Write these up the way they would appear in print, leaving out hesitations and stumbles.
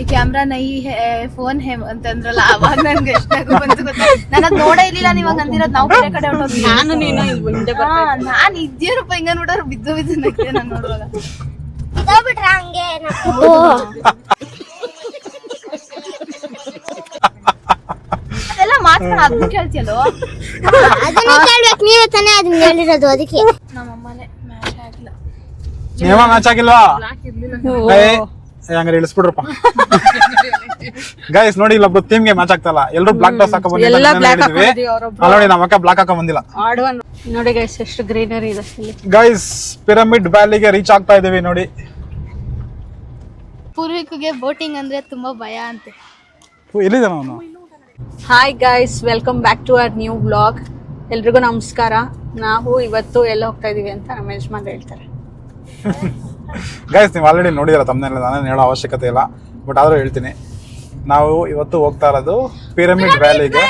ಈ ಕ್ಯಾಮ್ರಾ ನೈ ಹೇ ಫೋನ್ ಹೇ ಅಂತಂದ್ರಲ್ಲ ಅವಾಗ ನನ್ಗೆ ಎಷ್ಟಾಗ ಬಂತು ಗೊತ್ತಾ. ನಾನು ಅದ್ ನೋಡೇ ಇರ್ಲಿಲ್ಲ. ನೀವಾಗ ಅಂದಿರೋದು ನಾವು ಬೇರೆ ಕಡೆ ಹೊರಟೋದ್ವಿ. ನಾನು ನೀನು ನಾನು ಇದ್ದೀರಪ್ಪ ಹಿಂಗ ನೋಡೋರು ಬಿದ್ದು ನಕ್ಕೆ ನಾನು ನೋಡುವಾಗ ಬಿಟ್ರ ಹಂಗೆ ಅದೆಲ್ಲ ಮಾತಾಡ ಅದನ್ನ ಕೇಳ್ತಿಯಲ್ಲೋ. ಅದನ್ನ ಕೇಳ್ಬೇಕು, ನೀವೇ ತಾನೇ ಅದನ್ನ ಹೇಳಿರೋದು. ಅದಕ್ಕೆ ನಮ್ಮಮ್ಮನೆ ಮ್ಯಾಚ್ ಆಗಿಲ್ಲ. ನೀವ ಮ್ಯಾಚ್ ಆಗಿಲ್ವಾ? ಹಂಗಾರೆ ಇಳಿಸ್ಬಿಡ್ರಪ್ಪ. ಗೈಸ್ ನೋಡಿ, ಇಲ್ಲೊಬ್ರು ಟೀಮ್ಗೆ ಮ್ಯಾಚ್ ಆಗ್ತಲ್ಲ, ಎಲ್ಲರೂ ಬ್ಲಾಕ್ ಟಾಸ್ ಹಾಕೋ ಬಂದಿದ್ದೀವಿ. ನೋಡಿ ನಮ್ಮ ಅಕ್ಕ ಬ್ಲಾಕ್ ಹಾಕೋ ಬಂದಿಲ್ಲ. ನೋಡಿ ಗೈಸ್ ಎಷ್ಟು ಗ್ರೀನರಿ ಇದೆ ಇಲ್ಲಿ. ಗೈಸ್ ಪಿರಮಿಡ್ ವ್ಯಾಲಿಗೆ ರೀಚ್ ಆಗ್ತಾ ಇದೀವಿ ನೋಡಿ. ಪೂರ್ವಿಕ್ಗೆ ಬೋಟಿಂಗ್ ಅಂದ್ರೆ ತುಂಬಾ ಭಯ ಅಂತೆ. ಎಲ್ಲಿದೆ ಅವನು? Hi guys, welcome back to our new blog. ಎಲ್ರಿಗೂ ನಮಸ್ಕಾರ. ನಾವು ಇವತ್ತು ಎಲ್ಲ ಹೋಗ್ತಾ ಇದೀವಿ ಅಂತ ನಮ್ಮ ಯಜಮಾನ್ ಹೇಳ್ತಾರೆ. ಗೈಸ್ ನೀವು ಆಲ್ರೆಡಿ ನೋಡಿದಾರ ತಮ್ಮನೆಲ್ಲ, ನಾನೇನು ಹೇಳೋ ಅವಶ್ಯಕತೆ ಇಲ್ಲ, ಬಟ್ ಆದ್ರೂ ಹೇಳ್ತೀನಿ. ನಾವು ಇವತ್ತು ಹೋಗ್ತಾ ಇರೋದು ಪಿರಮಿಡ್ ವ್ಯಾಲಿಗೆ.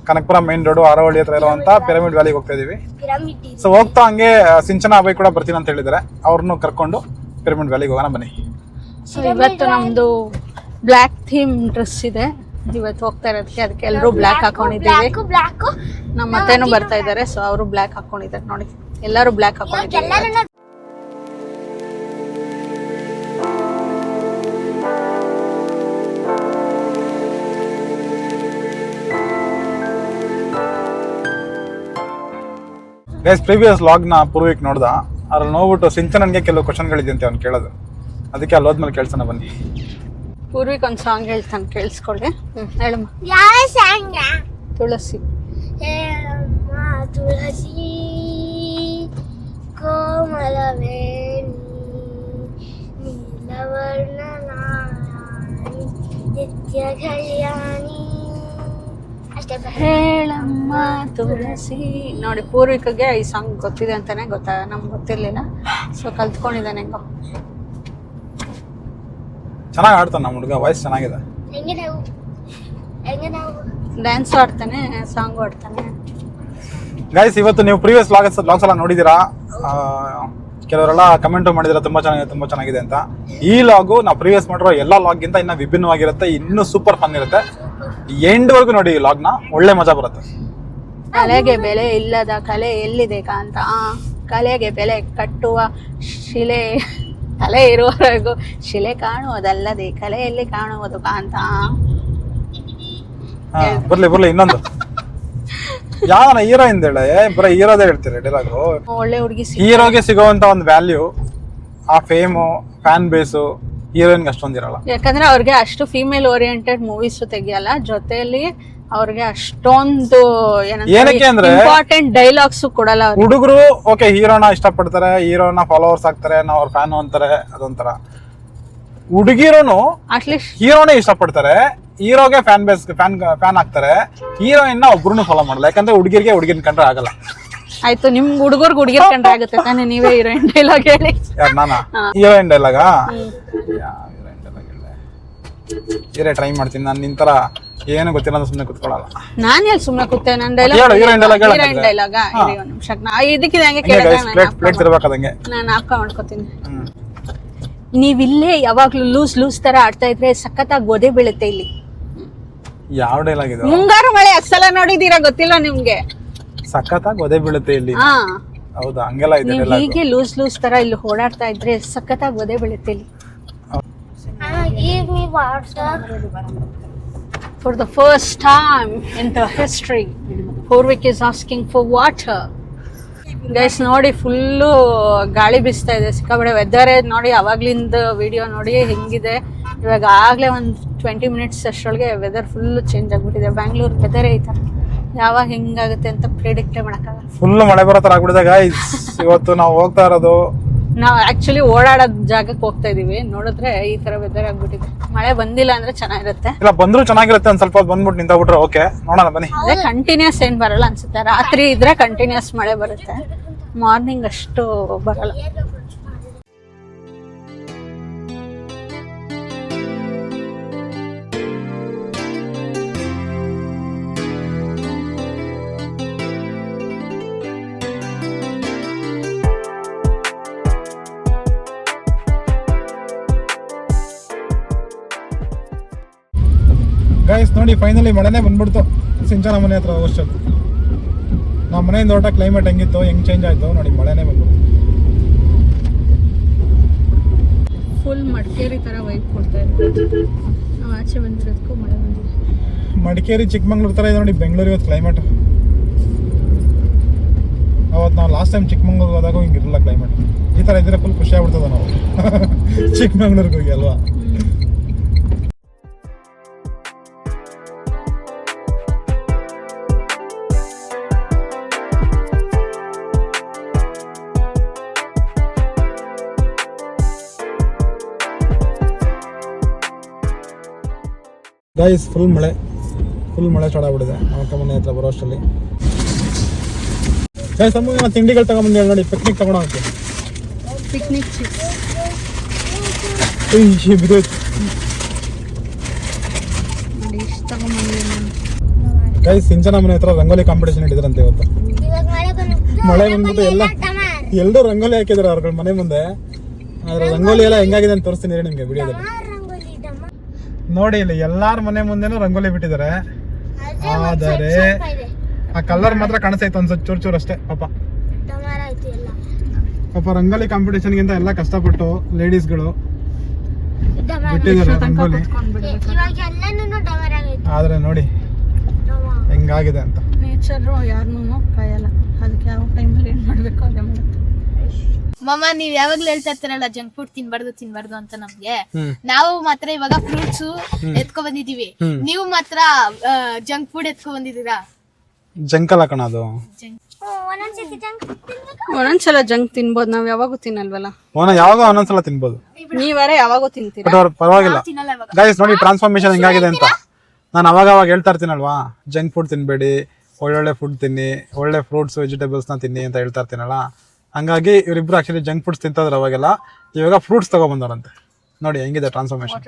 ಕನಕಪುರ ಮೇನ್ ರೋಡ್ ಆರವಳ್ಳಿ ಹತ್ರ ಇರುವಂತ ಪಿರಮಿಡ್ ವ್ಯಾಲಿಗೆ ಹೋಗ್ತಾ ಇದೀವಿ. ಸೊ ಹೋಗ್ತಾ ಹಂಗೆ ಸಿಂಚನ ಅಭಯ್ ಕೂಡ ಬರ್ತೀನಿ ಅಂತ ಹೇಳಿದ್ದಾರೆ. ಅವ್ರನ್ನು ಕರ್ಕೊಂಡು ಪಿರಮಿಡ್ ವ್ಯಾಲಿಗೆ ಹೋಗೋಣ ಬನ್ನಿ. ಸೊ ಇವತ್ತು ನಮ್ದು ಬ್ಲ್ಯಾಕ್ ಥೀಮ್ ಡ್ರೆಸ್ ಇದೆ ಇವತ್ತು ಹೋಗ್ತಾ ಇರೋದಕ್ಕೆ. ಅದಕ್ಕೆ ಎಲ್ಲರೂ ಬ್ಲ್ಯಾಕ್ ಹಾಕೊಂಡಿದ್ದೀವಿ. ನಮ್ಮ ಅತ್ತೆನೂ ಬರ್ತಾ ಇದ್ದಾರೆ, ಸೊ ಅವರು ಬ್ಲ್ಯಾಕ್ ಹಾಕೊಂಡಿದ್ದಾರೆ. ನೋಡಿ ಎಲ್ಲರೂ ಬ್ಲ್ಯಾಕ್ ಹಾಕೊಂಡಿದ್ದಾರೆ. ಗೈಸ್ ಪ್ರೀವಿಯಸ್ ಲಾಗ್ ನ ಪೂರ್ವಿಕ್ ನೋಡ್ದ, ಅದ್ರಲ್ಲಿ ನೋಡ್ಬಿಟ್ಟು ಸಿಂಚನನ್ಗೆ ಕೆಲವು ಕ್ವಶನ್ಗಳಿದ್ದಂತೆ ಅವ್ನು ಕೇಳೋದು. ಅದಕ್ಕೆ ಅಲ್ಲಿ ಹೋದ್ಮೇಲೆ ಕೇಳ್ಸೋಣ ಬನ್ನಿ. ಪೂರ್ವಿಕ್ ಒಂದು ಸಾಂಗ್ ಹೇಳ್ತಾನೆ, ಕೇಳಿಸ್ಕೊಳ್ಳಿ. ಹೇಳಮ್ಮ. ಯಾವ ಸಾಂಗ್? ತುಳಸಿ. ಹೇಳಮ್ಮ ತುಳಸಿ ಕೋಮಲವೇಣಿ ನೀಲವರ್ಣ ನಾರಾಯಣಿ ನಿತ್ಯ ಕಲ್ಯಾಣಿ. ಅಷ್ಟೇ. ಹೇಳಮ್ಮ ತುಳಸಿ. ನೋಡಿ ಪೂರ್ವಿಕಗೆ ಈ ಸಾಂಗ್ ಗೊತ್ತಿದೆ ಅಂತಾನೆ ನಮ್ಗೆ ಗೊತ್ತಿರ್ಲಿಲ್ಲ, ಸೊ ಕಲ್ತ್ಕೊಂಡಿದ್ದಾನೆ. ಹೆಂಗೋ ಚೆನ್ನಾಗಿ ಆಡ್ತಾನೆ ನಮ್ಮ ಹುಡುಗ, ವಾಯ್ಸ್ ಚೆನ್ನಾಗಿದೆ. ಡ್ಯಾನ್ಸ್ ಆಡ್ತಾನೆ, ಸಾಂಗ್ ಆಡ್ತಾನೆ. ಗೈಸ್ ಇವತ್ತು ನೀವು ಪ್ರೀವಿಯಸ್ ಲಾಗ್ಸ್ ಎಲ್ಲ ನೋಡಿದ್ದೀರಾ. ಕೆಲವರೆಲ್ಲ ಕಮೆಂಟ್ ಮಾಡಿದಿರ ತುಂಬಾ ಚೆನ್ನಾಗಿದೆ ಅಂತ. ಈ ಲಾಗು ನಾವು ಪ್ರೀವಿಯಸ್ ಮಾಡಿರೋ ಎಲ್ಲ ಲಾಗ್ಗಿಂತ ಇನ್ನ ವಿಭಿನ್ನವಾಗಿರುತ್ತೆ, ಇನ್ನೂ ಸೂಪರ್ ಫನ್ ಇರುತ್ತೆ. ಎಂಡ್ ವರ್ಗು ನೋಡಿ ಈ ಲಾಗ್ನ, ಒಳ್ಳೆ ಮಜಾ ಬರುತ್ತೆ. ಕಲೆಗೆ ಬೆಲೆ ಇಲ್ಲದ ಕಲೆ ಎಲ್ಲಿದೆ ಕಾಂತ, ಕಲೆಗೆ ಬೆಲೆ ಕಟ್ಟುವ ಶಿಲೆ, ಕಲೆ ಇರುವವರೆಗೂ ಶಿಲೆ ಕಾಣುವುದಲ್ಲದೆ ಕಲೆಯಲ್ಲಿ ಕಾಣುವುದು ಕಾಂತ. ಬರ್ಲಿ ಇನ್ನೊಂದು ಯಾವನ ಹೀರೋಯಿನ್ ಹೇಳ, ಬರೀ ಹೀರೋದೇ ಹೇಳ್ತೀರಿ ಡೈಲಾಗು. ಒಳ್ಳೆ ಹುಡುಗಿ ಹೀರೋಗೆ ಸಿಗುವಂತ ಒಂದು ವ್ಯಾಲ್ಯೂ, ಆ ಫೇಮು, ಫ್ಯಾನ್ ಬೇಸು ಹೀರೋಯಿನ್ಗೆ ಅಷ್ಟೊಂದಿರಲ್ಲ. ಯಾಕಂದ್ರೆ ಅವ್ರಿಗೆ ಅಷ್ಟು ಫೀಮೇಲ್ ಓರಿಯೆಂಟೆಡ್ ಮೂವೀಸ್ ತೆಗಿಯಲ್ಲ, ಜೊತೆಯಲ್ಲಿ ಅವ್ರಿಗೆ ಅಷ್ಟೊಂದು ಏನಕ್ಕೆ ಅಂದ್ರೆ ಇಂಪಾರ್ಟೆಂಟ್ ಡೈಲಾಗ್ಸ್ ಕೊಡಲ್ಲ. ಹುಡುಗರು ಓಕೆ ಹೀರೋನ ಇಷ್ಟಪಡ್ತಾರೆ, ಹೀರೋನ ಫಾಲೋವರ್ಸ್ ಆಗ್ತಾರೆ, ನಾವು ಅವ್ರ ಫ್ಯಾನ್ ಅಂತಾರೆ, ಅದೊಂಥರ. ಹುಡುಗಿರೋನು ಅಟ್ಲೀಸ್ಟ್ ಹೀರೋನೇ ಇಷ್ಟಪಡ್ತಾರೆ, ಹೀರೋಗೆ ಫ್ಯಾನ್ ಆಗ್ತಾರೆ, ಹೀರೋಯಿನ್ ಒಬ್ರು ಫಾಲೋ ಮಾಡಲ್ಲ. ಯಾಕಂದ್ರೆ ಹುಡುಗಿರ್ನ ಕಂಡ್ರೆ ಆಗಲ್ಲ. ಆಯ್ತು, ನಿಮ್ ಹುಡುಗರ್ಗೆ ಹುಡುಗಿರ್ ಕಂಡ್ರೆ ಆಗುತ್ತೆ ತಾನೆ. ನೀವೇ ಹೀರೋಯಿನ್ ಡೈಲಾಗ್ ಹೇಳಿ. ನಾನಾ ಹೀರೋಯಿನ್ ಡೈಲಾಗಾ? ಹೀರೋ ಟ್ರೈ ಮಾಡ್ತೀನಿ ನಾನು. ನಿಂತರ ಏನು ಗೊತ್ತಿಲ್ಲ, ಸುಮ್ಮನೆ ಕುತ್ಕೊಳ್ಳಲ್ಲ. ನಾನ್ ಎಲ್ಲಿ ಸುಮ್ಮನೆ ಕೂತೆ? ನನ್ ಡೈಲಾಗ್ ಹೀರೋಯಿನ್ ಡೈಲಾಗ ನಿಮಿಷ ಇದಕ್ಕಿದೆ ಹಂಗೆ ಕೇಳಿದಂಗೆ ನಾನು ನಾಪ್ಕ ಮಾಡ್ಕೋತೀನಿ. ನೀವಿಲ್ಲೇ ಯಾವಾಗ್ಲೂ ಲೂಸ್ ತರ ಆಡ್ತಾ ಇದ್ರೆ ಸಖತ್ತಾಗಿ ಗೋದೆ ಬೀಳುತ್ತೆ ಇಲ್ಲಿ. ಯಾವ ಡೈಲಾಗ್ ಇದು? ಮುಂಗಾರು ಮಳೆ ಅಸಲ ನೋಡಿದೀರಾ? ಗೊತ್ತಿಲ್ಲ ನಿಮ್ಗೆ? ಸಖತ್ತಾಗಿ ಗೋದೆ ಬೀಳುತ್ತೆ ಇಲ್ಲಿ. ಹೌದಾ? ಹಂಗೆಲ್ಲ ಇದೆ ನೀವು ಹೀಗೆ ಲೂಸ್ ತರ ಇಲ್ಲಿ ಓಡಾಡ್ತಾ ಇದ್ರೆ ಸಖತ್ತಾಗಿ ಗೋದೆ ಬೀಳುತ್ತೆ ಇಲ್ಲಿ. For the first time in the history, Purvik is asking for water. Guys ನೋಡಿ ಫುಲ್ಲು ಗಾಳಿ ಬೀಸ್ತಾ ಇದೆ, ಸಿಕ್ಕಾಬಡೆ ವೆದರ್ ನೋಡಿ. ಅವಾಗ್ಲಿಂದ ವಿಡಿಯೋ ನೋಡಿ ಹೆಂಗಿದೆ. ಇವಾಗ ಆಗ್ಲೇ ಒಂದು 20 ಮಿನಿಟ್ಸ್ ಅಷ್ಟರೊಳಗೆ ವೆದರ್ ಫುಲ್ ಚೇಂಜ್ ಆಗ್ಬಿಟ್ಟಿದೆ. ಬ್ಯಾಂಗ್ಳೂರ್ ವೆದರೇ ಈ ಥರ, ಯಾವಾಗ ಹೆಂಗಾಗುತ್ತೆ ಅಂತ ಪ್ರಿಡಿಕ್ಟೇ ಮಾಡೋಕ್ಕಾಗಲ್ಲ. ಫುಲ್ ಮಳೆ ಬರೋ ಥರ ಆಗ್ಬಿಟ್ಟಿದೆ ಗೈಸ್. ಇವತ್ತು ನಾವು ಹೋಗ್ತಾ ಇರೋದು, ನಾವು ಆಕ್ಚುಲಿ ಓಡಾಡೋದ್ ಜಾಗಕ್ಕೆ ಹೋಗ್ತಾ ಇದೀವಿ. ನೋಡಿದ್ರೆ ಈ ತರ ವೆದರ್ ಆಗ್ಬಿಟ್ಟಿದೆ. ಮಳೆ ಬಂದಿಲ್ಲ ಅಂದ್ರೆ ಚೆನ್ನಾಗಿರುತ್ತೆ. ಇಲ್ಲ ಬಂದ್ರು ಚೆನ್ನಾಗಿರುತ್ತೆ. ಒಂದ್ ಸ್ವಲ್ಪ ಬಂದ್ಬಿಟ್ಟು ನಿಂತಬಿಟ್ರೆ ಓಕೆ, ನೋಡೋಣ ಬನ್ನಿ. ಅದೇ ಕಂಟಿನ್ಯೂಸ್ ಏನ್ ಬರಲ್ಲ ಅನ್ಸುತ್ತೆ. ರಾತ್ರಿ ಇದ್ರೆ ಕಂಟಿನ್ಯೂಸ್ ಮಳೆ ಬರುತ್ತೆ, ಮಾರ್ನಿಂಗ್ ಅಷ್ಟು ಬರಲ್ಲ. ಗೈಸ್ ನೋಡಿ ಫೈನಲಿ ಮಳೆನೇ ಬಂದ್ಬಿಡ್ತು ಸಿಂಚನ ಮನೆ ಹತ್ರ ಹೋಗೋಷ್ಟೊತ್ತು. ನಮ್ಮ ಮನೆಯಿಂದ ಹೊರಟ ಕ್ಲೈಮೇಟ್ ಹೆಂಗಿತ್ತು, ಹೆಂಗ್ ಚೇಂಜ್ ಆಯ್ತು ನೋಡಿ, ಮಳೆನೇ ಬಂದ್ಬಿಡ್ತು. ಫುಲ್ ಮಡಿಕೇರಿ ತರ ವೈಬ್ ಕೊಡ್ತಾ ಇತ್ತು. ನಾವು ಆಚೆ ಬಂದಿರೋದಕ್ಕೂ ಮಳೆ ಬಂದಿದೆ. ಮಡಿಕೇರಿ ಚಿಕ್ಕಮಂಗ್ಳೂರ್ ತರ ಇದೆ ನೋಡಿ ಬೆಂಗಳೂರು ಇವತ್ತು ಕ್ಲೈಮೇಟ್. ಅವತ್ತು ನಾವು ಲಾಸ್ಟ್ ಟೈಮ್ ಚಿಕ್ಕಮಂಗ್ಳೂರ್ಗೆ ಹೋದಾಗ ಹಿಂಗಿರಲಿಲ್ಲ ಕ್ಲೈಮೇಟ್. ಈ ತರ ಇದ್ರೆ ಫುಲ್ ಖುಷಿ ಆಗ್ಬಿಡ್ತದ ನಾವು ಚಿಕ್ಕಮಂಗ್ಳೂರ್ಗೆ ಹೋಗಿ ಅಲ್ವಾ. ಗೈಸ್ ಫುಲ್ ಮಳೆ ಸ್ಟಾರ್ಟ್ ಆಗ್ಬಿಟ್ಟಿದೆ ನಮ್ಮ ಮನೆ ಹತ್ರ ಬರೋ ಅಷ್ಟರಲ್ಲಿ. ಗೈಸ್ ಅಮ್ಮ ತಿಂಡಿಗಳು ತಗೊಂಡ್ಬಂದು ನೋಡಿ, ಪಿಕ್ನಿಕ್ ತಗೊಂಡೋಗಿ. ಪಿಕ್ನಿಕ್ ಚಿಪ್ಸ್ ನೋಡಿ ಇಷ್ಟು ತಗೊಂಡ್ಬಂದಿದ್ದೀನಿ. ಗೈಸ್ ಸಿಂಚನ ಮನೆ ಹತ್ರ ರಂಗೋಲಿ ಕಾಂಪಿಟೇಷನ್ ಇಟ್ಟಿದ್ರಂತೆ ಇವತ್ತು. ಮಳೆ ಬಂದ್ಬಿಟ್ಟು ಎಲ್ಲರೂ ರಂಗೋಲಿ ಹಾಕಿದ್ರು ಅವ್ರ ಮನೆ ಮುಂದೆ. ಆದ್ರೆ ರಂಗೋಲಿ ಎಲ್ಲ ಹೆಂಗಾಗಿದೆ ಅಂತ ತೋರಿಸ್ತೀನಿ ನಿಮ್ಗೆ ವಿಡಿಯೋದಲ್ಲಿ ನೋಡಿ. ಇಲ್ಲಿ ಎಲ್ಲಾರ ಮನೆ ಮುಂದೆನೂ ರಂಗೋಲಿ ಬಿಟ್ಟಿದ್ದಾರೆ, ಆದರೆ ಆ ಕಲರ್ ಮಾತ್ರ ಕಾಣಿಸ್ತೈತೆ ಒಂದ್ಸತ್ ಚೂರ್ ಅಷ್ಟೇ. ಪಾಪ ರಂಗೋಲಿ ಕಾಂಪಿಟೇಷನ್ಗಿಂತ ಎಲ್ಲ ಕಷ್ಟಪಟ್ಟು ಲೇಡೀಸ್ಗಳು ಬಿಟ್ಟಿದ್ದಾರೆ ರಂಗೋಲಿ. ಆದ್ರೆ ನೋಡಿ ಹೆಂಗಾಗಿದೆ ಅಂತ. ನೇಚರ್ ಯಾರನ್ನೂ ಕಾಯಲ್ಲ, ಅದಕ್ಕೆ ಯಾವ ಟೈಮಲ್ಲಿ ಏನ್ ಮಾಡ್ಬೇಕು ಅದೇ ಮಾಡುತ್ತೆ. ಮಮ್ಮ ನೀವ್ ಯಾವಾಗ್ಲೂ ಹೇಳ್ತಾ ಇರ್ತಾರಲ್ಲ ಜಂಕ್ ಫುಡ್ ತಿನ್ಬಾರ್ದು ಅಂತ ನಮ್ಗೆ. ನಾವು ಮಾತ್ರ ಇವಾಗ ಫ್ರೂಟ್ಸ್ ಎತ್ಕೊ ಬಂದಿದೀವಿ, ನೀವು ಮಾತ್ರ ಜಂಕ್ ಫುಡ್ ಎತ್ಕೊ ಬಂದಿದ್ದೀರಾ. ಜಂಕ್ ಅಲ್ಲ ಕಣ ಅದು. ಒಂದೊಂದ್ಸಲ ಜಂಕ್ ತಿನ್ಬೋದು, ನಾವ್ ಯಾವಾಗೂ ತಿನ್ನಲ್ವಲ್ಲ. ಯಾವಾಗ ಒಂದೊಂದ್ಸಲ ತಿನ್ಬೋದು, ನೀವರೇ ಯಾವಾಗೂ ತಿಂತೀರಾ. ಪರವಾಗಿಲ್ಲ. ಗೈಸ್ ನೋಡಿ ಟ್ರಾನ್ಸ್ಫಾರ್ಮೇಶನ್ ಹೆಂಗಾಗಿದೆ ಅಂತ. ನಾನು ಅವಾಗ ಹೇಳ್ತಾ ಇರ್ತೀನಲ್ವಾ, ಜಂಕ್ ಫುಡ್ ತಿನ್ಬೇಡಿ, ಒಳ್ಳೊಳ್ಳೆ ಫುಡ್ ತಿನ್ನಿ, ಒಳ್ಳೆ ಫ್ರೂಟ್ಸ್ ವೆಜಿಟೇಬಲ್ಸ್ ನ ತಿನ್ನಿ ಅಂತ ಹೇಳ್ತಾ ಇರ್ತೀನಲ್ಲ. ಹಂಗಾಗಿ ಇವರಿಬ್ರು ಆಕ್ಚುಲಿ ಜಂಕ್ ಫುಡ್ಸ್ ತಿಂತಿದ್ರು ಅವಾಗೆಲ್ಲ, ಇವಾಗ ಫ್ರೂಟ್ಸ್ ತಗೊಂಡ್ಬಂದವ್ರಂತೆ. ನೋಡಿ ಹೆಂಗಿದೆ ಟ್ರಾನ್ಸ್ಫಾರ್ಮೇಶನ್.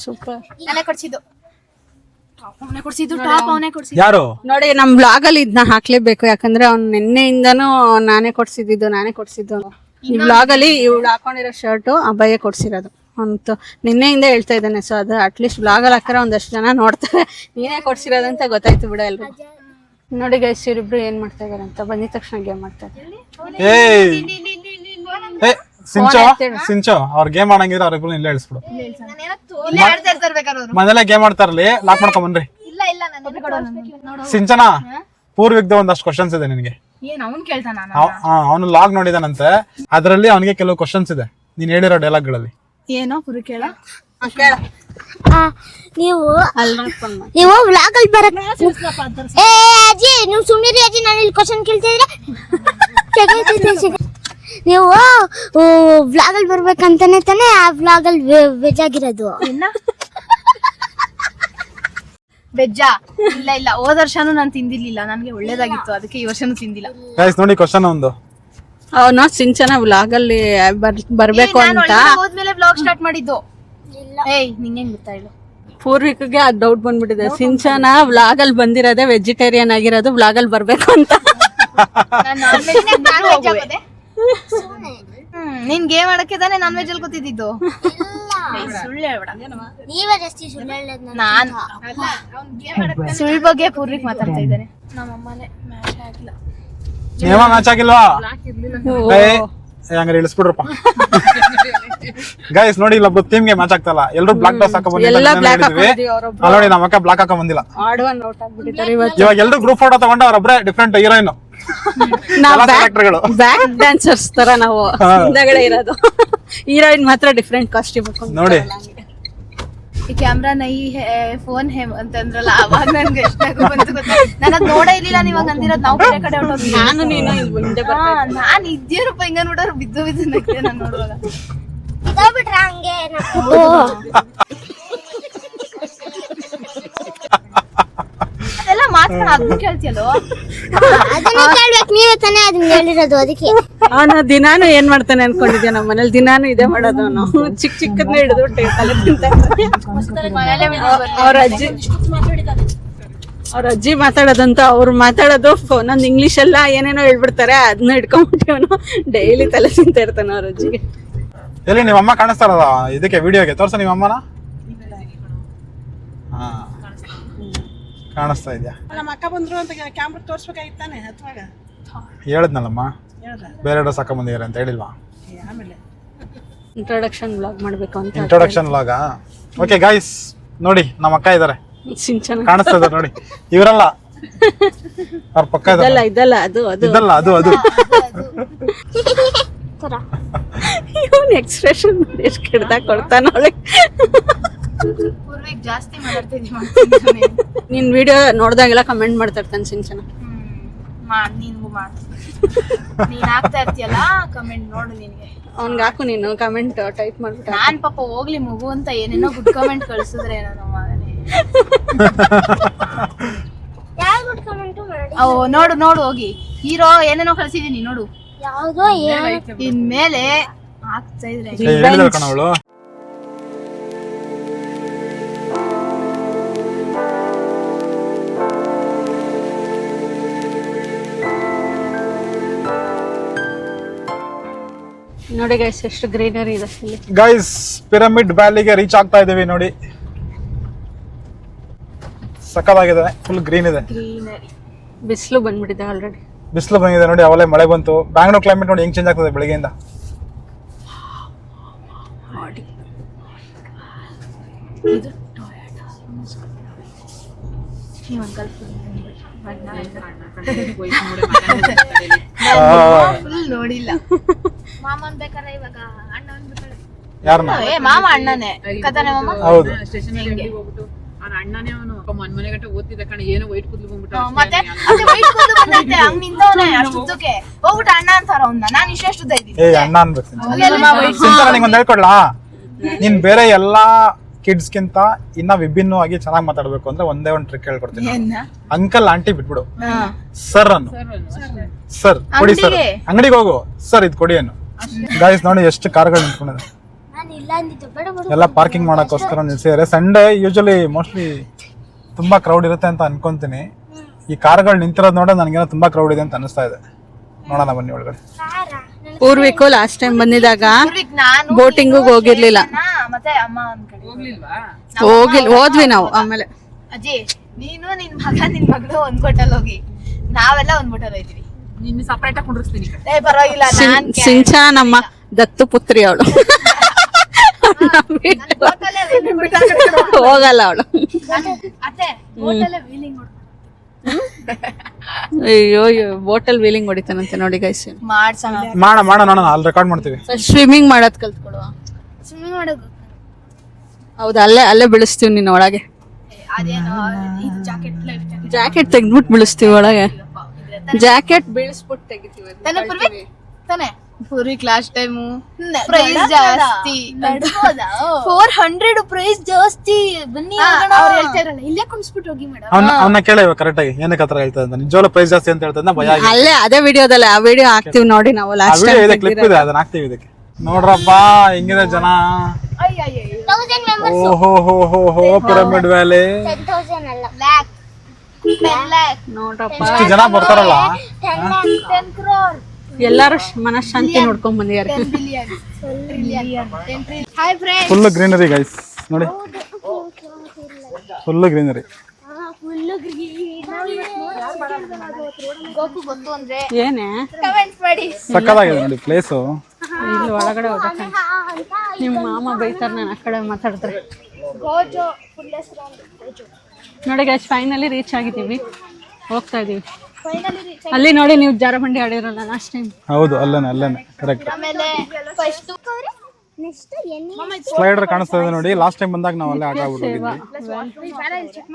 ಸೂಪರ್. ಯಾರು ನೋಡಿ ನಮ್ ಬ್ಲಾಗ್ ಅಲ್ಲಿ ಇದನ್ನ ಹಾಕ್ಲೇಬೇಕು, ಯಾಕಂದ್ರೆ ಅವ್ನ್ ನಿನ್ನೆಯಿಂದಾನು ನಾನೇ ಕೊಡ್ಸಿದ್ದು. ಈ ಬ್ಲಾಗ್ ಅಲ್ಲಿ ಇವ್ಳು ಹಾಕೊಂಡಿರೋ ಶರ್ಟ್ ಅಭಯ ಕೊಡ್ಸಿರೋದು ಅಂತ ನಿನ್ನೆಯಿಂದ ಹೇಳ್ತಾ ಇದ್ದಾನೆ. ಸೊ ಅದು ಅಟ್ಲೀಸ್ಟ್ ಬ್ಲಾಗ್ ಅಲ್ಲಿ ಹಾಕಿರೋ ಒಂದಷ್ಟು ಜನ ನೋಡ್ತಾರೆ, ನೀನೇ ಕೊಡ್ಸಿರೋದಂತ ಗೊತ್ತಾಯ್ತು ಬಿಡ ಎಲ್ರು. ನೋಡಿ ಗೈಸ್ ಇವ್ರಿಬ್ರು ಏನ್ ಮಾಡ್ತಾ ಇದಾರೆ ಅಂತ. ಬಂದಿದ ತಕ್ಷಣ ಗೇಮ್ ಮಾಡ್ತಾ ಇದ್ದಾರೆ. ಸಿಂಚೋ ಅವ್ರ ಗೇಮ್ ಆಡಂಗಿದ್ರೆ ಅವ್ರಿಬ್ರು ಇಲ್ಲೇ ಇಳಿಸ್ಬಿಡು. ಮನೆಯಲ್ಲೇ ಗೇಮ್ ಆಡ್ತಾ ಇರ್ಲಿ, ಲಾಕ್ ಮಾಡ್ಕೊಂಡ್ ಬನ್ರಿ. ಸಿಂಚನ ಪೂರ್ವಿಕ್ದ ಒಂದಷ್ಟು ಕ್ವಶನ್ಸ್ ಇದೆ ನಿನಗೆ. ಅವನು ಲಾಗ್ ನೋಡಿದಾನಂತೆ, ಅದ್ರಲ್ಲಿ ಅವನಿಗೆ ಕೆಲವು ಕ್ವಶನ್ಸ್ ಇದೆ ನೀನ್ ಹೇಳಿರೋ ಡೈಲಾಗ್ ಗಳಲ್ಲಿ. ಏನೋ ಪುರಿ ಕೇಳ ನೀವು ವ್ಲಾಗ್ ಅಲ್ಲಿ ಬರಕ್ ಅಜ್ಜಿ ನೀವು ಸುಮ್ಮನೆ ಅಜ್ಜಿ ನಾನು ಇಲ್ಲಿ ಕ್ವಶನ್ ಕೇಳ್ತಿದ್ರೆ ನೀವು ವ್ಲಾಗ್ ಅಲ್ಲಿ ಬರ್ಬೇಕಂತಾನೆ ತಾನೇ ಆ ವ್ಲಾಗ್ ಅಲ್ಲಿ ವೆಜ್ ಆಗಿರೋದು. ವೆಜ್ಜಾ? ಇಲ್ಲ ಹೋದ ವರ್ಷನೂ ನಾನು ತಿಂದಿರ್ಲಿಲ್ಲ, ನನ್ಗೆ ಒಳ್ಳೇದಾಗಿತ್ತು, ಅದಕ್ಕೆ ಈ ವರ್ಷನೂ ತಿಂದಿಲ್ಲ. ನೋಡಿ ಕ್ವಶನ್ ಒಂದು. ಅವನು ಸಿಂಚನ ವ್ಲಾಗ್ ಅಲ್ಲಿ ಬರ್ಬೇಕು ಅಂತ ಹೋದ್ಮೇಲೆ ವ್ಲಾಗ್ ಸ್ಟಾರ್ಟ್ ಮಾಡಿದ್ದು. ನಿಂಗೆ ಗೊತ್ತಾ ಹೇಳು. ಪೂರ್ವಿಕ್ಗೆ ಅದ್ ಡೌಟ್ ಬಂದ್ಬಿಟ್ಟಿದೆ, ಸಿಂಚನ ವ್ಲಾಗ್ ಅಲ್ಲಿ ಬಂದಿರೋದೇ ವೆಜಿಟೇರಿಯನ್ ಆಗಿರೋದು, ವ್ಲಾಗ್ ಅಲ್ಲಿ ಬರ್ಬೇಕು ಅಂತ. ನೀನ್ ಗೇಮ್ ಆಡಕ್ಕೆ ತಾನೇ ನಾನ್ ವೆಜ್ ಅಲ್ಲಿ ಗೊತ್ತಿದ್ದು. ಸುಳ್ಳು ಹೇಳ್ಬೇಡ, ನಾನ್ ಸುಳ್ಳು ಬಗ್ಗೆ ಪೂರ್ವಿಕ್ ಮಾತಾಡ್ತಾ ಇದ್ದಾನೆ. ನಮ್ಮಮ್ಮನೆ ಮ್ಯಾಚ್ ಆಗಿಲ್ಲ. ಮ್ಯಾಚ್ ಆಗಿಲ್ವಾ? ಹಂಗಾರೆ ಇಳಿಸ್ಬಿಡ್ರಪ್ಪ. ಗೈಸ್ ನೋಡಿ ಇಲ್ಲೊಬ್ರು ಟೀಮ್ಗೆ ಮ್ಯಾಚ್ ಆಗ್ತಲ್ಲ, ಎಲ್ರು ಬ್ಲಾಕ್ ಡ್ರೆಸ್ ಹಾಕ ನೋಡಿ, ನಮ್ಮ ಅಕ್ಕ ಬ್ಲಾಕ್ ಹಾಕ ಬಂದಿಲ್ಲ. ಇವಾಗ ಎಲ್ರು ಗ್ರೂಪ್ ಫೋಟೋ ತಗೊಂಡು ಅವ್ರೊಬ್ರೆ ಡಿಫ್ರೆಂಟ್ ಹೀರೋಯಿನ್. ಬ್ಯಾಕ್ ಡ್ಯಾನ್ಸರ್ಸ್ ತರ ನಾವು ಹಿಂದಗಡೆ ಇರೋದು, ಹೀರೋಯಿನ್ ಮಾತ್ರ ಡಿಫ್ರೆಂಟ್ ಕಾಸ್ಟ್ಯೂಮ್ ನೋಡಿ. ಈ ಕ್ಯಾಮ್ರಾ ನೈ ಫೋನ್ ಹೇ ಅಂತಂದ್ರಲ್ಲ, ಅವಾಗ ನನ್ಗೆ ಎಷ್ಟು ನಗು ಬಂತು ಗೊತ್ತಾ. ನಾನು ಅದ್ ನೋಡೇ ಇರ್ಲಿಲ್ಲ, ನೀವಾಗ ಅಂದಿರೋದು ನಾವು ಬೇರೆ ಕಡೆ ಹೊರಟೋದ್ವಿ. ನಾನು ಇದ್ದೇನಪ್ಪ ಹಿಂಗ ನೋಡೋರು ಬಿದ್ದು ನಗ್ದೆ ನಾನು ನೋಡುವಾಗ. ಅದೆಲ್ಲ ಮಾತಾಡ ಅದನ್ನ ಕೇಳ್ತಿಯಲ್ಲೋ, ಅದನ್ನ ಕೇಳ್ಬೇಕು ನೀವೇ ತಾನೇ ಅದನ್ನ ಹೇಳಿರೋದು. ಅದಕ್ಕೆ ಅವನು ದಿನಾನು ಏನ್ ಮಾಡ್ತಾನೆ ಅನ್ಕೊಂಡಿದ್ಯಾ, ನಮ್ಮ ಮನೇಲಿ ದಿನಾನು ಇದೇ ಮಾಡೋದು. ಅವನು ಚಿಕ್ಕದ್ನ ಹಿಡಿದು ತಲೆ ತಿಂತಾನೆ. ಅವ್ರ ಅಜ್ಜಿ ಮಾತಾಡೋದಂತ, ಅವ್ರು ಮಾತಾಡೋದು ನಂದು ಇಂಗ್ಲಿಷ್ ಎಲ್ಲ ಏನೇನೋ ಹೇಳ್ಬಿಡ್ತಾರೆ, ಅದನ್ನ ಹಿಡ್ಕೊಂಡ್ಬಿಟ್ಟು ಅವನು ಡೈಲಿ ತಲೆ ತಿಂತಾ ಇರ್ತಾನೆ ಅವ್ರ ಅಜ್ಜಿಗೆ. ಎಲ್ಲಿ ನಿಮ್ಮ ಅಮ್ಮ ಕಾಣಿಸ್ತಾರಲ್ಲ ಇದಕ್ಕೆ ವಿಡಿಯೋಗೆ ತೋರ್ಸ. ನಿಮ್ಮ ಅಮ್ಮನ ಕಾಣಿಸ್ತಾ ಇದೆಯಾ? ನಮ್ಮ ಅಕ್ಕ ಬಂದ್ರು ಅಂತ ಕ್ಯಾಮ್ರಾ ತೋರ್ಸ್ಬೇಕಾಗಿತ್ತಾನೆ ಹತ್ವಾಗ ಹೇಳಿದ್ನಲ್ಲಮ್ಮ ಹೇಳ್ದ ಬೇರೆ ಡ್ರೆಸ್ ಹಾಕೊಂಬಂದಿದ್ದಾರೆ ಅಂತ ಹೇಳಿಲ್ವಾ? ಆಮೇಲೆ ಇಂಟ್ರೊಡಕ್ಷನ್ ಬ್ಲಾಗ್ ಮಾಡ್ಬೇಕು ಅಂತ ಇಂಟ್ರೊಡಕ್ಷನ್ ಲಾಗ. ಓಕೆ ಗೈಸ್ ನೋಡಿ ನಮ್ಮ ಅಕ್ಕ ಇದಾರೆ, ಸಿಂಚನ ಕಾಣಿಸ್ತಾ ಇದಾರೆ ನೋಡಿ. ಇವರಲ್ಲ, ಅವ್ರ ಪಕ್ಕ ಇದಾರೆ. ಇದಲ್ಲ ಅದು ಅದು ಇದಲ್ಲ, ಅದು ಅದು ಇವನ್ ಎಕ್ಸ್ಪ್ರೆಷನ್ ಎಷ್ಟು ಕೆಡ್ದಾಗ ಕೊಡ್ತಾನ ಅವಳಿಗೆ. ಪೂರ್ವಿಕ್ ಜಾಸ್ತಿ ಮಾತಾಡ್ತಿದ್ವಿ. ನಿನ್ ವಿಡಿಯೋ ನೋಡ್ದಾಗೆಲ್ಲ ಕಮೆಂಟ್ ಮಾಡ್ತಾ ಇರ್ತಾನೆ ಸಿಂಚನ. ನಿನ್ಗೂ ಮಾಡು, ನೀನ್ ಹಾಕ್ತಾ ಇರ್ತೀಯಲ್ಲ ಕಮೆಂಟ್ ನೋಡು. ನಿನ್ಗೆ ಅವ್ನ್ಗೆ ಹಾಕು ನೀನು ಕಮೆಂಟ್ ಟೈಪ್ ಮಾಡ್ಬಿಟ್ಟು. ನಾನ್ ಪಾಪ ಹೋಗ್ಲಿ ಮಗು ಅಂತ ಏನೇನೋ ಗುಡ್ ಕಮೆಂಟ್ ಕಳ್ಸಿದ್ರೆ ಏನೋ ಮಗನೇ. ಯಾರು ಗುಡ್ ಕಮೆಂಟ್ ಮಾಡಿ ಓ ನೋಡು ನೋಡು ಹೋಗಿ ಹೀರೋ ಏನೇನೋ ಕಳ್ಸಿದೀನಿ ನೋಡು. ಯಾವುದೋ ಇನ್ಮೇಲೆ ಆಗ್ತಾ ಇದ್ರೆ ಹೇಳಿದ್ರು ಕಣ ಅವಳು. ನೋಡಿ ಗೈಸ್ ಎಷ್ಟು ಗ್ರೀನರಿ ಇದೆ ಇಲ್ಲಿ. ಗೈಸ್ ಪಿರಮಿಡ್ ವ್ಯಾಲಿಗೆ ರೀಚ್ ಆಗ್ತಾ ಇದೀವಿ ನೋಡಿ. ಸಕ್ಕತ್ತಾಗಿದೆ, ಫುಲ್ ಗ್ರೀನ್ ಇದೆ. ಗ್ರೀನರಿ. ಬಿಸಿಲು ಬಂದ್ಬಿಟ್ಟಿದೆ ಆಲ್ರೆಡಿ. ಬಿಸಿಲು ಬಂದಿದೆ ನೋಡಿ, ಅವಲೇ ಮಳೆ ಬಂತು. ಬ್ಯಾಂಗ್ಳೂರ್ ಕ್ಲೈಮೇಟ್ ನೋಡಿ ಹೆಂಗ್ ಚೇಂಜ್ ಆಗ್ತದೆ ಬೆಳಗ್ಗೆಯಿಂದ. ಇದು ಟೊಯೋಟಾ. ನೀವು ಅಂಕಲ್ ಫುಲ್ ನೋಡಿಲ್ಲ. ಮಾಮನ್ ಬೇಕಾದ್ರೆ ಇವಾಗ ಅಣ್ಣ ಅಂದ್ಬಿಟ್ಟಾಳೆ. ಯಾರನ್ನ? ಏ ಮಾಮ ಅಣ್ಣನೇ ಕತಾನೆ ಮಾಮ. ಹೌದು. ಅಣ್ಣನೇ ಅವನು ಮನೆ ಗಂಟೆ ಓದ್ತಿದ್ದ ಕಣ, ಏನೋ ವೈಟ್ ಕೂದಲು ಬಂದ್ಬಿಟ್ಟು ಮತ್ತೆ ಅದೇ ವೈಟ್ ಕೂದಲು ಬಂದೈತೆ, ಹಂಗ್ ನಿಂತವನೆ ಅಷ್ಟುದ್ದಕ್ಕೆ ಹೋಗ್ಬಿಟ್ಟು ಅಣ್ಣ ಅಂತಾರ ಅವ್ನ. ನಾನು ಇಷ್ಟು ಉದ್ದ ಇದ್ದೀನಿ. ಏ ಅಣ್ಣ ಅನ್ಬೇಕು. ಸಿಂಚನ ನಿಂಗೊಂದು ಹೇಳ್ಕೊಡ್ಲಾ, ನೀನ್ ಬೇರೆ ಎಲ್ಲಾ ಕಿಡ್ಸ್ ಗಿಂತ ಇನ್ನ ವಿಭಿನ್ನವಾಗಿ ಚೆನ್ನಾಗಿ ಮಾತಾಡ್ಬೇಕು ಅಂದ್ರೆ ಒಂದೇ ಒಂದು ಟ್ರಿಕ್ ಹೇಳ್ಕೊಡ್ತೀನಿ. ಅಂಕಲ್ ಆಂಟಿ ಬಿಟ್ಬಿಡು, ಸರ್ ಅನ್ನು. ಸರ್ ಕೊಡಿ ಸರ್, ಅಂಗಡಿಗೆ ಹೋಗು ಸರ್ ಇದು ಕೊಡಿ ಅನ್ನು. ಗಾಯ್ಸ್ ನೋಡಿ ಎಷ್ಟು ಕಾರ್ಗಳು ನಿಂತ್ಕೊಂಡಿದೆ. ನಾನು ಇಲ್ಲ ಅಂದಿದ್ದು ಬೇಡ ಬಿಡು. ಎಲ್ಲ ಪಾರ್ಕಿಂಗ್ ಮಾಡಕ್ಕೋಸ್ಕರ ನಿಲ್ಸಿದ್ದಾರೆ. ಸಂಡೇ ಯೂಶಲಿ ಮೋಸ್ಟ್ಲಿ ತುಂಬಾ ಕ್ರೌಡ್ ಇರುತ್ತೆ ಅಂತ ಅನ್ಕೊಂತೀನಿ. ಈ ಕಾರ್ಗಳು ನಿಂತಿರೋದು ನೋಡ ನನಗೇನೋ ತುಂಬಾ ಕ್ರೌಡ್ ಇದೆ ಅಂತ ಅನಿಸ್ತಾ ಇದೆ. ನೋಡೋಣ ಬನ್ನಿ ಒಳಗಡೆ. ಪೂರ್ವಿಕು ಲಾಸ್ಟ್ ಟೈಮ್ ಬಂದಿದಾಗ ನಾನು ಬೋಟಿಂಗು ಹೋಗಿರ್ಲಿಲ್ಲ. ಮತ್ತೆ ಅಮ್ಮ ಒಂದ್ ಕಡೆ ಹೋದ್ವಿ ನಾವು. ಆಮೇಲೆ ಅಜ್ಜಿ ನೀನು ನಿನ್ ಮಗ ನಿನ್ ಮಗಳು ಒಂದ್ ಹೋಟೆಲ್ ಹೋಗಿ, ನಾವೆಲ್ಲ ಒಂದ್ ಹೋಟೆಲ್ ಹೋಯ್ತೀವಿ. ನಿನ್ನ ಸಪರೇಟ್ ಆಗಿ ಕುಂಡ್ರಿಸ್ತೀನಿ. ಏ ಪರವಾಗಿಲ್ಲ, ನಾನ್ ಸಿಂಚನ ನಮ್ಮ ದತ್ತು ಪುತ್ರಿ ಅವಳು. ಹೋಗಲ್ಲ ಅವಳು. ಅತ್ತೆ ಹೋಟೆಲ್ ವೀಲಿಂಗ್ ನೋಡ್ಕೊಂಡು ಅಯ್ಯೋ ಬೋಟಲ್ ವೀಲಿಂಗ್ ಹೊಡಿತಾನಂತೆ ನೋಡಿ ಗೈಸ್. ಮಾಡ್ಸೋಣ. ಮಾಡೋಣ, ಅಲ್ಲಿ ರೆಕಾರ್ಡ್ ಮಾಡ್ತೀವಿ. ಸ್ವಿಮ್ಮಿಂಗ್ ಮಾಡೋದ್ ಕಲ್ತ್ಕೊಡುವ. ಸ್ವಿಮ್ಮಿಂಗ್ ಮಾಡೋದು ಹೌದಾ, ಅಲ್ಲೇ ಬೀಳಿಸ್ತೀವಿ ನಿನ್ನ ಒಳಗೆ. ಅದೇನೋ ಇದು ಜಾಕೆಟ್ ಲೈಫ್ ಜಾಕೆಟ್ ಜಾಕೆಟ್ ತೆಗ್ದ್ಬಿಟ್ಟು ಬೀಳಿಸ್ತೀವಿ ಒಳಗೆ. ಜಾಕೆಟ್ ಬೀಳಿಸ್ಬಿಟ್ಟು ತೆಗಿತೀವಿ. ತಾನೆ ಪೂರ್ವಿಕ್ ತಾನೆ ಪೂರ್ವಿಕ್ ಲಾಸ್ಟ್ ಟೈಮು ಪ್ರೈಸ್ ಜಾಸ್ತಿ 400 ಪ್ರೈಸ್ ಜಾಸ್ತಿ. ಬನ್ನಿ ಅವ್ರು ಹೇಳ್ತಾ ಇರಲ್ಲ ಇಲ್ಲೇ ಕುಣಿಸ್ಬಿಟ್ಟು ಹೋಗಿ ಮೇಡಮ್. ಅವನ್ನ ಕೇಳ ಇವಾಗ ಕರೆಕ್ಟ್ ಆಗಿ ಏನಕ್ಕೆ ಹತ್ರ ಹೇಳ್ತಾ ಇದ್ದ, ನಿಜವಾಗ್ಲೂ ಪ್ರೈಸ್ ಜಾಸ್ತಿ ಅಂತ ಹೇಳ್ತಾ ಇದ್ದ ಭಯ ಆಗಿ. ಅಲ್ಲೇ ಅದೇ ವಿಡಿಯೋದಲ್ಲಿ ಆ ವಿಡಿಯೋ ಹಾಕ್ತಿವಿ ನೋಡಿ ನಾವು ಲಾಸ್ಟ್ ವಿಡಿಯೋ ಇದೆ, ಕ್ಲಿಪ್ ಇದೆ, ಅದನ್ನ ಹಾಕ್ತೀವಿ ಇದಕ್ಕೆ. ನೋಡ್ರಪ್ಪ ಹೆಂಗಿದೆ ಜನ. 1000 ಮೆಂಬರ್ಸ್. ಓಹೋ ಹೋ ಹೋ ಹೋ ಪಿರಮಿಡ್ ವ್ಯಾಲಿ. 10,000 ಅಲ್ಲ, 10 lakh ನೋಡ್ರಪ್ಪ ಇಷ್ಟು ಜನ ಬರ್ತಾರಲ್ಲ. 10 crore ಎಲ್ಲಾರು ಮನಃಶಾಂತಿ ನೋಡ್ಕೊಂಡ್ ಬಂದಿದ್ದಾರೆ. 10 billion trillion. Hi friends. Full greenery guys ನೋಡಿ, ಫುಲ್ ಗ್ರೀನರಿ. Full green. ಗೋಕು ಗೊತ್ತು ಅಂದ್ರೆ ಏನೇ ಕಮೆಂಟ್ ಮಾಡಿ. ಸಕ್ಕತ್ತಾಗಿದೆ ನೋಡಿ ಪ್ಲೇಸು. ಇಲ್ಲಿ ಒಳಗಡೆ ಹೋಗ್ಬೇಕು. ನಿಮ್ಮ ಮಾಮ ಬೈತಾರೆ, ನಾನು ಆ ಕಡೆ ಮಾತಾಡ್ತಾರೆ. ಗೋಜೋ ಫುಲ್ ಹೆಸರು ಗೋಜೋ. ನೋಡಿ ಗೈಸ್ ಫೈನಲಿ ರೀಚ್ ಆಗಿದ್ದೀವಿ, ಹೋಗ್ತಾ ಇದೀವಿ. ಫೈನಲಿ ರೀಚ್ ಅಲ್ಲಿ ನೋಡಿ ನೀವು ಜಾರಬಂಡಿ ಆಡಿರಲ್ಲ ಲಾಸ್ಟ್ ಟೈಮ್. ಹೌದು, ಅಲ್ಲೇನೆ ಕರೆಕ್ಟ್. ಆಮೇಲೆ ಫಸ್ಟ್ ನೆಕ್ಸ್ಟ್ ಎನಿ ಸ್ಲೈಡರ್ ಕಾಣಿಸ್ತಾ ಇದೆ ನೋಡಿ. ಲಾಸ್ಟ್ ಟೈಮ್ ಬಂದಾಗ ನಾವು ಅಲ್ಲೇ ಆಟ ಆಡ್ಬಿಟ್ಟಿದ್ವಿ.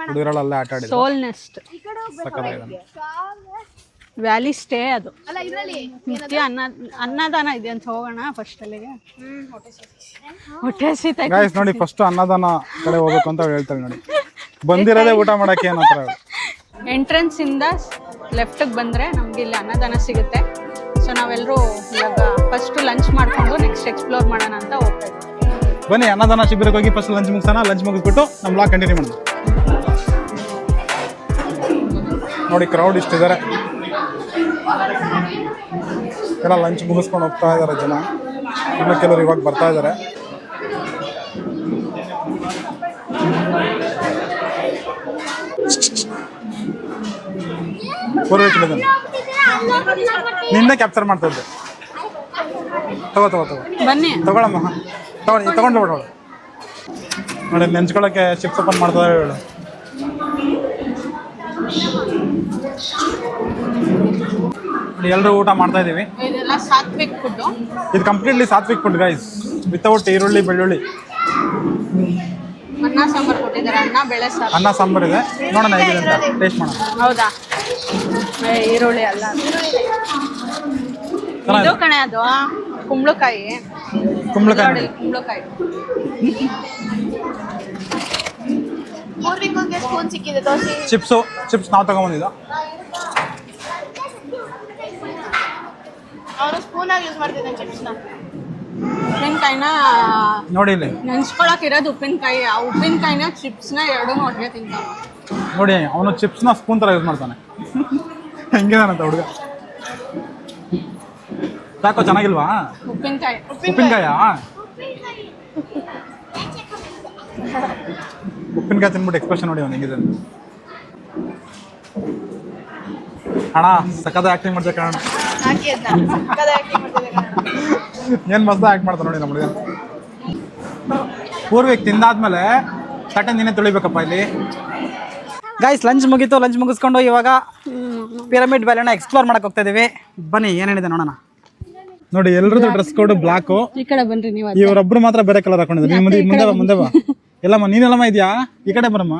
ಹುಡುಗರೆಲ್ಲ ಅಲ್ಲೇ ಆಟ ಆಡಿದ್ರು. ಸೋಲ್ ನೆಸ್ಟ್ ಸಕ್ಕತ್ತಾಗಿದೆ. ವ್ಯಾಲಿ ಸ್ಟೇ ಅದು. ಅಲ್ಲ ಇದ್ರಲ್ಲಿ ನಿತ್ಯ ಅನ್ನದಾನ ಇದೆ ಅಂತ ಹೋಗೋಣ ಫಸ್ಟ್ ಅಲ್ಲಿಗೆ. ಹೊಟ್ಟೆ ಹಸಿತೈತೆ. ಗಾಯ್ಸ್ ನೋಡಿ ಫಸ್ಟ್ ಅನ್ನದಾನ ಕಡೆ ಹೋಗ್ಬೇಕು ಅಂತ ಹೇಳ್ತಾರೆ ನೋಡಿ. ಬಂದಿರೋದೇ ಊಟ ಮಾಡಕ್ಕೆ ಏನಂತ ಹೇಳಿ. ಎಂಟ್ರೆನ್ಸ್ ಇಂದ ಲೆಫ್ಟ್ ಬಂದ್ರೆ ನಮ್ಗೆ ಇಲ್ಲಿ ಅನ್ನದಾನ ಸಿಗುತ್ತೆ. ಸೊ ನಾವೆಲ್ಲರೂ ಇವಾಗ ಫಸ್ಟ್ ಲಂಚ್ ಮಾಡ್ಕೊಂಡು ನೆಕ್ಸ್ಟ್ ಎಕ್ಸ್ಪ್ಲೋರ್ ಮಾಡೋಣ ಅಂತ ಹೋಗ್ತಾ ಇದ್ದೀವಿ. ಬನ್ನಿ ಅನ್ನದಾನ ಶಿಬಿರಕ್ಕೆ ಹೋಗಿ ಫಸ್ಟ್ ಲಂಚ್ ಮುಗಿಸೋಣ. ಲಂಚ್ ಮುಗಿಸ್ಬಿಟ್ಟು ನಮ್ಮ ಬ್ಲಾಗ್ ಕಂಟಿನ್ಯೂ ಮಾಡೋಣ. ನೋಡಿ ಕ್ರೌಡ್ ಇಷ್ಟಿದ್ದಾರೆ, ಎಲ್ಲ ಲಂಚ್ ಮುಗಿಸ್ಕೊಂಡು ಹೋಗ್ತಾ ಇದ್ದಾರೆ ಜನ. ಇನ್ನು ಕೆಲವರು ಇವಾಗ ಬರ್ತಾ ಇದ್ದಾರೆ. ಪೂರ್ವಿಕ್ ನಿನ್ನೆ ಕ್ಯಾಪ್ಚರ್ ಮಾಡ್ತಾ ಇದ್ದೆ. ತಗೋ ಬನ್ನಿ ತಗೊಳಮ್ಮ. ತಗೊಂಡು ಬಿಡೋಳು ನೋಡಿ. ನೆಂಚ್ಕೊಳ್ಳೋಕ್ಕೆ ಚಿಪ್ಸ್ ಓಪನ್ ಮಾಡ್ತಾರೆ ಹೇಳು. ನೋಡಿ ಎಲ್ಲರೂ ಊಟ ಮಾಡ್ತಾ ಇದ್ದೀವಿ. ಇದೆಲ್ಲ ಸಾತ್ವಿಕ್ ಫುಡ್. ಇದು completely sattvic food guys, without ಈರುಳ್ಳಿ ಬೆಳ್ಳುಳ್ಳಿ. ಅನ್ನ ಸಾಂಬಾರು ಕೊಟ್ಟಿದ್ದಾರೆ, ಅನ್ನ ಬೇಳೆ ಸಾರು. ಅನ್ನ ಸಾಂಬಾರು ಇದೆ, ನೋಡೋಣ ಹೇಗಿದೆ ಅಂತ ಟೇಸ್ಟ್ ಮಾಡೋಣ. ಹೌದಾ? ಈರುಳ್ಳಿ ಅಲ್ಲ, ಇದು ಕಣೆ ಅದು ಕುಂಬಳಕಾಯಿ. ಕುಂಬಳಕಾಯಿ ಕುಂಬಳಕಾಯಿ ಪೂರ್ವಿಕಂಗೆ ಸ್ಪೂನ್ ಸಿಕ್ಕಿದೆ. ದೋಸೆ ಚಿಪ್ಸ್ ನಾವು ತಗೊಂಬಂದಿದ್ದು. ಅವನು ಸ್ಪೂನ್ ಆಗಿ ಯೂಸ್ ಮಾಡ್ತಿದ್ದಾನೆ ಚಿಪ್ಸ್ನ. ಉಪ್ಪಿನಕಾಯಿನ ನೋಡಿ ಇಲ್ಲಿ ನೆನ್ಸ್ಕೊಳಕ್ ಇರೋದು ಉಪ್ಪಿನಕಾಯಿ. ಆ ಉಪ್ಪಿನಕಾಯಿನ ಚಿಪ್ಸ್ನ ಎರಡೂ ಒಟ್ಟಿಗೆ ತಿಂತಾವ. ನೋಡಿ, ಅವನು ಚಿಪ್ಸ್ನ ಸ್ಪೂನ್ ಥರ ಯೂಸ್ ಮಾಡ್ತಾನೆ. ಹೆಂಗಿದಾನಂತ ಹುಡುಗ. ಯಾಕೋ ಚೆನ್ನಾಗಿಲ್ವಾ ಉಪ್ಪಿನಕಾಯ? ಉಪ್ಪಿನಕಾಯಿ ತಿನ್ಬಿಟ್ಟು ಎಕ್ಸ್ಪ್ರೆಷನ್ ನೋಡಿ ಅವ್ನು ಹೆಂಗಿದೆ. ಅಣ್ಣ ಸಕ್ಕದ ಆ್ಯಕ್ಟಿಂಗ್ ಮಾಡ್ಬೇಕು ಅಣ್ಣ. ಏನು ಮಸ್ತ ಆ್ಯಕ್ಟ್ ಮಾಡ್ತಾನೆ ನೋಡಿ ನಮ್ಮ ಹುಡುಗ. ಪೂರ್ವಿಕ್ ತಿಂದಾದ್ಮೇಲೆ ತಟ್ಟೆ ನೀನೇ ತೊಳಿಬೇಕಪ್ಪ ಇಲ್ಲಿ. ಗಾಯ್ಸ್ ಲಂಚ್ ಮುಗೀತು. ಲಂಚ್ ಮುಗಿಸ್ಕೊಂಡು ಇವಾಗ ಪಿರಮಿಡ್ ವ್ಯಾಲಿನ ಎಕ್ಸ್ಪ್ಲೋರ್ ಮಾಡಕ್ಕೆ ಹೋಗ್ತಾ ಇದೀವಿ. ಬನ್ನಿ ಏನೇನಿದೆ ನೋಡೋಣ. ನೋಡಿ ಎಲ್ರದ್ದು ಡ್ರೆಸ್ ಕೋಡ್ ಬ್ಲಾಕು. ಈ ಕಡೆ ಬನ್ರಿ ನೀವು. ಇವರೊಬ್ರು ಮಾತ್ರ ಬೇರೆ ಕಲರ್ ಹಾಕೊಂಡಿದ್ದಾರೆ. ಮುಂದೆ ಬಾ ಎಲ್ಲಮ್ಮ, ನೀನೆಲ್ಲಮ್ಮ ಇದೆಯಾ? ಈ ಕಡೆ ಬರಮ್ಮ.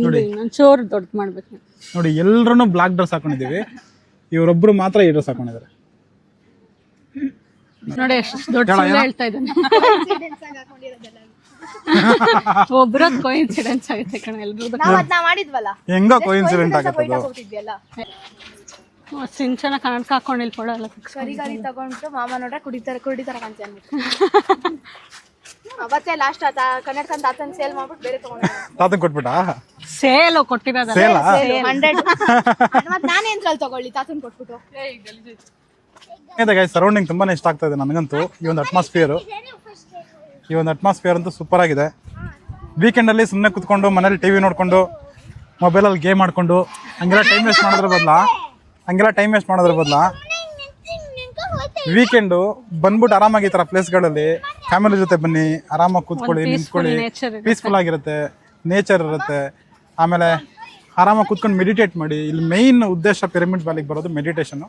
ನೋಡಿ ಚೋರ್ ದೊಡ್ಡ ಮಾಡ್ಬೇಕು. ನೋಡಿ ಎಲ್ರೂ ಬ್ಲಾಕ್ ಡ್ರೆಸ್ ಹಾಕೊಂಡಿದ್ದೀವಿ, ಇವರೊಬ್ರು ಮಾತ್ರ ಈ ಡ್ರೆಸ್ ಹಾಕೊಂಡಿದ್ದಾರೆ. ನೋಡಿ ಎಷ್ಟು ದೊಡ್ಡ ಸುಳ್ಳು ಹೇಳ್ತಾ ಇದ್ದಾನೆ. ಒಬ್ರದ್ ಕೋಇನ್ಸಿಡೆನ್ಸ್ ಆಗುತ್ತೆ ಕಣ ಎಲ್ರದ್ದು. ನಾವು ಅದನ್ನ ಮಾಡಿದ್ವಲ್ಲ, ಹೆಂಗೋ ಕೋಇನ್ಸಿಡೆಂಟ್ ಆಗುತ್ತೆ. ಸಿಂಚನ ಕನ್ನಡಕ ಹಾಕೊಂಡು ಇಲ್ಲಿ ಕೊಡಲ್ಲ. ಕರಿ ತಗೊಂಡು ಮಾಮ ನೋಡ್ರೆ ಕುಡಿತಾರ ಕಾಣ್ತೀಯ ಅನ್ಬಿಟ್ಟು ಅವತ್ತೇ ಲಾಸ್ಟ್ ಕನ್ನಡಕ ತಾತನ್ ಸೇಲ್ ಮಾಡ್ಬಿಟ್ಟು ಬೇರೆ ತಗೊಂಡು ತಾತನ್ ಕೊಟ್ಬಿಟ್ಟ. ಸೇಲ್ ಕೊಟ್ಟಿರೋದ 100. ಮತ್ತೆ ನಾನೇನ್ರಲ್ಲಿ ತಗೊಳ್ಳಿ ತಾತನ್ ಕೊಟ್ಬಿಟ್ಟು. ಸರೌಂಡಿಂಗ್ ತುಂಬಾನೇ ಇಷ್ಟ ಆಗ್ತಾ ಇದೆ ನನಗಂತೂ. ಈ ಒಂದು ಅಟ್ಮಾಸ್ಫಿಯರ್ ಅಂತೂ ಸೂಪರ್ ಆಗಿದೆ. ವೀಕೆಂಡಲ್ಲಿ ಸುಮ್ಮನೆ ಕುತ್ಕೊಂಡು ಮನೇಲಿ ಟಿವಿ ನೋಡ್ಕೊಂಡು ಮೊಬೈಲಲ್ಲಿ ಗೇಮ್ ಆಡ್ಕೊಂಡು ಹಂಗೆಲ್ಲ ಟೈಮ್ ವೇಸ್ಟ್ ಮಾಡೋದ್ರ ಬದಲ ವೀಕೆಂಡು ಬಂದ್ಬಿಟ್ಟು ಆರಾಮಾಗಿ ಈ ಥರ ಪ್ಲೇಸ್ಗಳಲ್ಲಿ ಫ್ಯಾಮಿಲಿ ಜೊತೆ ಬನ್ನಿ, ಆರಾಮಾಗಿ ಕೂತ್ಕೊಳ್ಳಿ, ನಿಂತ್ಕೊಳ್ಳಿ. ಪೀಸ್ಫುಲ್ ಆಗಿರುತ್ತೆ, ನೇಚರ್ ಇರುತ್ತೆ. ಆಮೇಲೆ ಆರಾಮಾಗಿ ಕೂತ್ಕೊಂಡು ಮೆಡಿಟೇಟ್ ಮಾಡಿ. ಇಲ್ಲಿ ಮೇಯ್ನ್ ಉದ್ದೇಶ ಪಿರಮಿಡ್ ವ್ಯಾಲಿಗೆ ಬರೋದು ಮೆಡಿಟೇಷನ್ನು.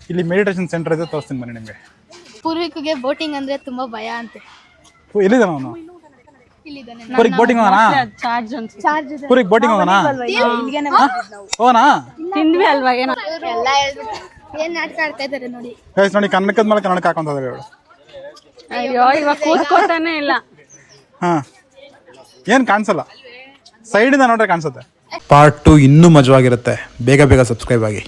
ಇಲ್ಲಿ ಮೆಡಿಟೇಷನ್ ಸೆಂಟರ್ ಇದೆ, ತೋರಿಸ್ತೀನಿ ಬನ್ನಿ ನಿಮಗೆ. ಪೂರ್ವಿಕ್ಗೆ ಬೋಟಿಂಗ್ ಅಂದ್ರೆ ತುಂಬಾ ಭಯ ಅಂತೆ. ಎಲ್ಲಿದ್ದಾನ ಅವನು? ಇಲ್ಲಿದ್ದಾನೆ. ಪೂರಿಗೆ ಬೋಟಿಂಗ್ ಹೋಗೋಣ? ಪೂರಿಗೆ ಬೋಟಿಂಗ್ ಹೋಗೋಣ? ಹೋಗೋಣ? ತಿಂದ್ವಿ ಅಲ್ವಾ? ಏನೋ ಎಲ್ಲ ಹೇಳ್ಬಿಟ್ಟು ಏನ್ ನಾಟಕ ಆಡ್ತಾ ಇದಾರೆ ನೋಡಿ. ನೋಡಿ ಕನ್ನಡಕದ ಮೇಲೆ ಕನ್ನಡಕ ಹಾಕೊಂತಾರೆ ಹೇಳು. ಅಯ್ಯೋ ಇವಾಗ ಕೂತ್ಕೋತಾನೆ ಇಲ್ಲ. ಏನು ಕಾಣಿಸಲ್ಲ, ಸೈಡಿಂದ ನೋಡ್ರೆ ಕಾಣಿಸುತ್ತೆ. ಪಾರ್ಟ್ 2 ಇನ್ನೂ ಮಜವಾಗಿರುತ್ತೆ. ಬೇಗ ಸಬ್ಸ್ಕ್ರೈಬ್ ಆಗಿ.